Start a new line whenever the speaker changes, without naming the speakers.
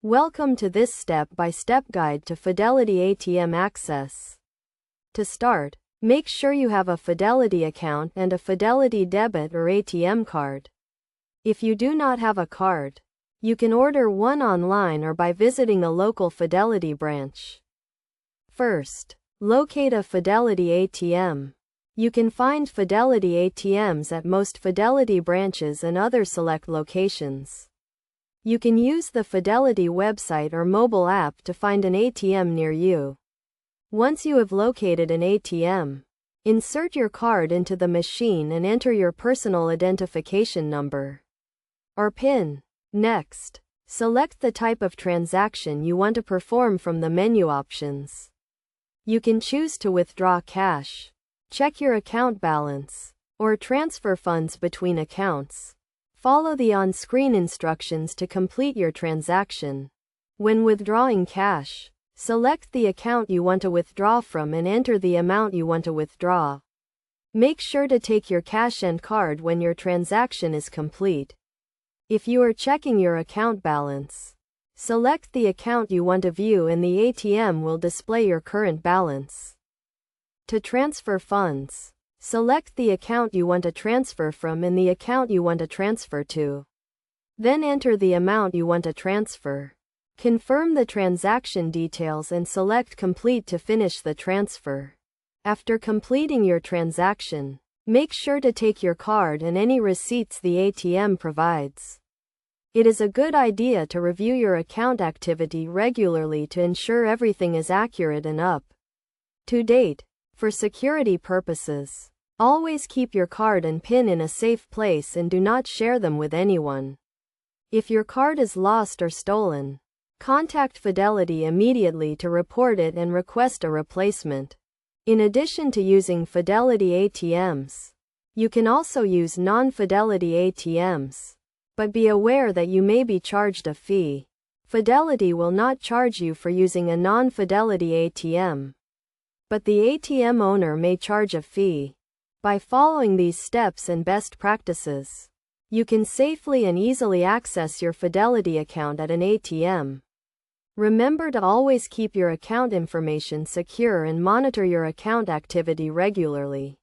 Welcome to this step-by-step guide to Fidelity ATM access. To start, make sure you have a Fidelity account and a Fidelity debit or ATM card. If you do not have a card, you can order one online or by visiting a local Fidelity branch. First, locate a Fidelity ATM. You can find Fidelity ATMs at most Fidelity branches and other select locations. You can use the Fidelity website or mobile app to find an ATM near you. Once you have located an ATM, insert your card into the machine and enter your personal identification number or PIN. Next, select the type of transaction you want to perform from the menu options. You can choose to withdraw cash, check your account balance, or transfer funds between accounts. Follow the on-screen instructions to complete your transaction. When withdrawing cash, select the account you want to withdraw from and enter the amount you want to withdraw. Make sure to take your cash and card when your transaction is complete. If you are checking your account balance, select the account you want to view and the ATM will display your current balance. To transfer funds, select the account you want to transfer from and the account you want to transfer to. Then enter the amount you want to transfer. Confirm the transaction details and select Complete to finish the transfer. After completing your transaction, make sure to take your card and any receipts the ATM provides. It is a good idea to review your account activity regularly to ensure everything is accurate and up to date. For security purposes, always keep your card and PIN in a safe place and do not share them with anyone. If your card is lost or stolen, contact Fidelity immediately to report it and request a replacement. In addition to using Fidelity ATMs, you can also use non-Fidelity ATMs. But be aware that you may be charged a fee. Fidelity will not charge you for using a non-Fidelity ATM, but the ATM owner may charge a fee. By following these steps and best practices, you can safely and easily access your Fidelity account at an ATM. Remember to always keep your account information secure and monitor your account activity regularly.